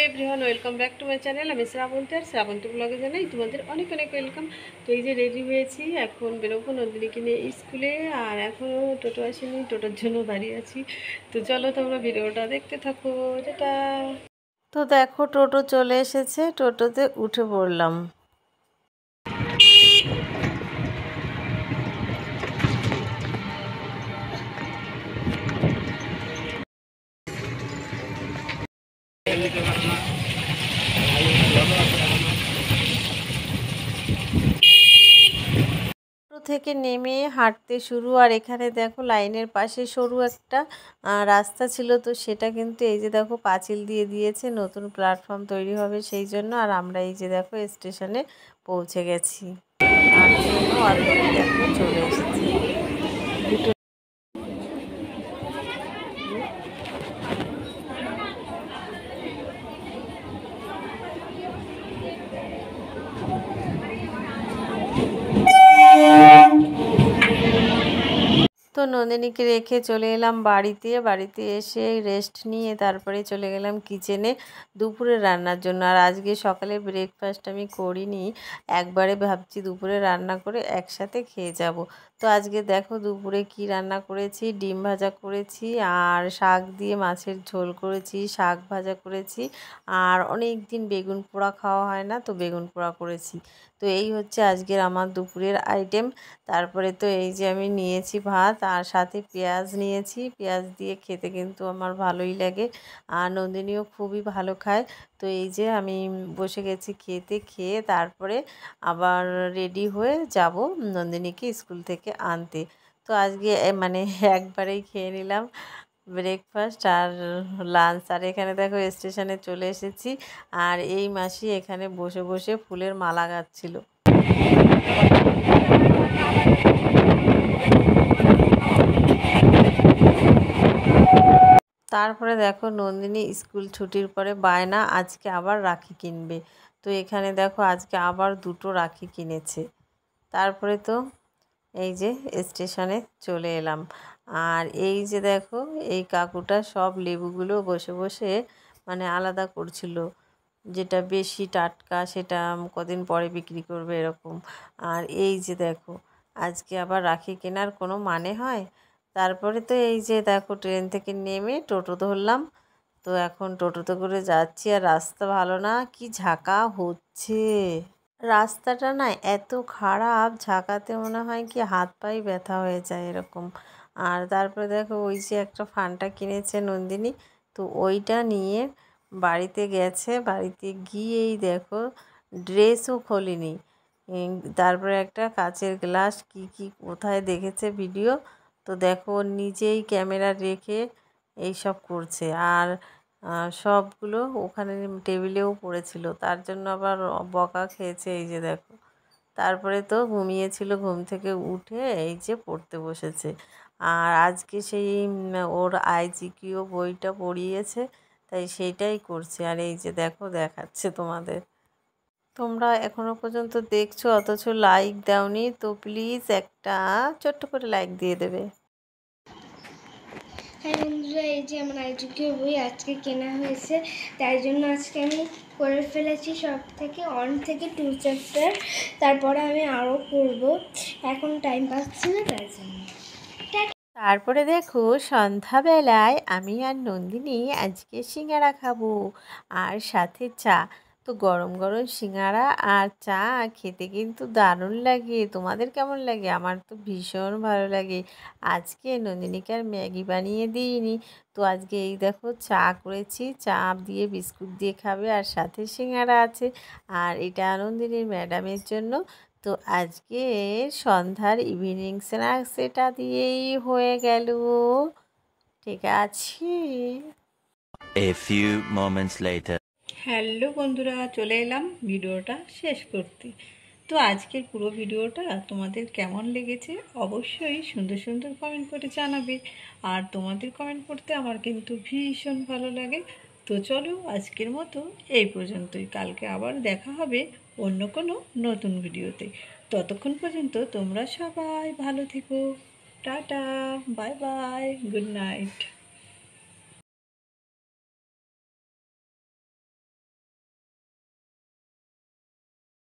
Everyone, welcome back to my channel. আমি শ্রাবন্তী, আর শ্রাবন্তী ব্লগে জানাই তোমাদের অনেক অনেক ওয়েলকাম। তো এই যে রেডি হয়েছি, এখন বেরোবো নন্দিনীকে নিয়ে স্কুলে। আর এখনও টোটো আসেনি, টোটোর জন্য দাঁড়িয়ে আছি। তো চলো তোমরা ভিডিওটা দেখতে থাকো। যেটা তো দেখো, টোটো চলে এসেছে, টোটোতে উঠে পড়লাম। থেকে নেমে হাঁটতে শুরু। আর এখানে দেখো লাইনের পাশে সরু একটা রাস্তা ছিল, তো সেটা কিন্তু এই যে দেখো পাঁচিল দিয়ে দিয়েছে, নতুন প্ল্যাটফর্ম তৈরি হবে সেই জন্য। আর আমরা এই যে দেখো স্টেশনে পৌঁছে গেছি, আর ট্রেনও অলরেডি দেখো চলে এসেছে। দুটো তো নন্দিনীকে রেখে চলে এলাম বাড়িতে। বাড়িতে এসে রেস্ট নিয়ে তারপরে চলে গেলাম কিচেনে দুপুরে রান্নার জন্য। আর আজকে সকালে ব্রেকফাস্ট আমি করিনি, একবারে ভাবছি দুপুরে রান্না করে একসাথে খেয়ে যাব। তো আজকে দেখো দুপুরে কি রান্না করেছি, ডিম ভাজা করেছি, আর শাক দিয়ে মাছের ঝোল করেছি, শাক ভাজা করেছি, আর অনেক দিন বেগুন পোড়া খাওয়া হয় না, তো বেগুন পোড়া করেছি। তো এই হচ্ছে আজকের আমার দুপুরের আইটেম। তারপরে তো এই যে আমি নিয়েছি ভাত, আর সাথে পেঁয়াজ নিয়েছি। পেঁয়াজ দিয়ে খেতে কিন্তু আমার ভালোই লাগে, আর নন্দিনীও খুবই ভালো খায়। তো এই যে আমি বসে গেছি খেতে, খেয়ে তারপরে আবার রেডি হয়ে যাব নন্দিনীকে স্কুল থেকে আনতে। তো আজকে মানে একবারেই খেয়ে নিলাম ব্রেকফাস্ট আর লাঞ্চ। আর এখানে দেখো স্টেশনে চলে এসেছি, আর এই মাসি এখানে বসে বসে ফুলের মালা গাঁথছিল। তারপরে দেখো নন্দিনী স্কুল ছুটির পরে বায়না আজকে আবার রাখি কিনবে। তো এখানে দেখো আজকে আবার দুটো রাখি কিনেছে। তারপরে তো এই যে স্টেশনে চলে এলাম। আর এই যে দেখো এই কাকুটা সব লেবুগুলো বসে বসে মানে আলাদা করছিল, যেটা বেশি টাটকা সেটা কদিন পরে বিক্রি করবে এরকম। আর এই যে দেখো আজকে আবার রাখি কেনার কোনো মানে হয়? তারপরে তো এই যে দেখো ট্রেন থেকে নেমে টোটো ধরলাম। তো এখন টোটোতে করে যাচ্ছি, আর রাস্তা ভালো না, কি ঝাঁকা হচ্ছে রাস্তাটা না, এত খারাপ, ঝাঁকাতে মনে হয় কি হাত পায়ে ব্যথা হয়ে যায় এরকম। আর তারপরে দেখো ওই যে একটা ফান্টা কিনেছে নন্দিনী, তো ওইটা নিয়ে বাড়িতে গেছে। বাড়িতে গিয়েই দেখো ড্রেসও খোলেনি। তারপরে একটা কাচের গ্লাস কি কি কোথায় দেখেছে ভিডিও, তো দেখো নিজেই ক্যামেরা রেখে এইসব করছে। আর সবগুলো ওখানে টেবিলেও পড়েছিল, তার জন্য আবার বকা খেয়েছে এই যে দেখো। তারপরে তো ঘুমিয়েছিল, ঘুম থেকে উঠে এই যে পড়তে বসেছে। আর আজকে সেই ওর আইজিকিউ বইটা পড়িয়েছে, তাই সেইটাই করছে। আর এই যে দেখো দেখাচ্ছে তোমাদের। তোমরা এখনো পর্যন্ত দেখছো অথচ লাইক দাওনি, তো প্লিজ একটা ছোট্ট করে লাইক দিয়ে দেবে। হ্যাঁ বন্ধুরা, এই যে আমার আইজিকিউ বই আজকে কেনা হয়েছে, তাই জন্য আজকে আমি করে ফেলেছি সব থেকে 1 থেকে 2 চ্যাপ্টার। তারপরে আমি আরও করব, এখন টাইম পাচ্ছি না তাই জন্য। তারপরে দেখো সন্ধ্যাবেলায় আমি আর নন্দিনী আজকে সিঙ্গারা খাবো, আর সাথে চা। তো গরম গরম সিঙ্গারা আর চা খেতে কিন্তু দারুণ লাগে। তোমাদের কেমন লাগে? আমার তো ভীষণ ভালো লাগে। আজকে নন্দিনীকে আর ম্যাগি বানিয়ে দিইনি, তো আজকে এই দেখো চা করেছি, চা দিয়ে বিস্কুট দিয়ে খাবে, আর সাথে সিঙ্গারা আছে। আর এটা নন্দিনীর ম্যাডামের জন্য। তো আজকে সন্ধ্যার ইভিনিং স্ন্যাক্স এটা দিয়েই হয়ে গেল। ঠিক আছে। A few moments later. Hello বন্ধুরা, চলে এলাম ভিডিওটা শেষ করতে। তো আজকের পুরো ভিডিওটা তোমাদের কেমন লেগেছে অবশ্যই সুন্দর সুন্দর কমেন্ট করে জানাবে। আর তোমাদের কমেন্ট করতে আমার কিন্তু ভীষণ ভালো লাগে। তো চলো আজকের মতো এই পর্যন্তই, কালকে আবার দেখা হবে অন্য কোনো নতুন ভিডিওতে। ততক্ষণ পর্যন্ত তোমরা সবাই ভালো থেকো। Tata, bye bye, good night.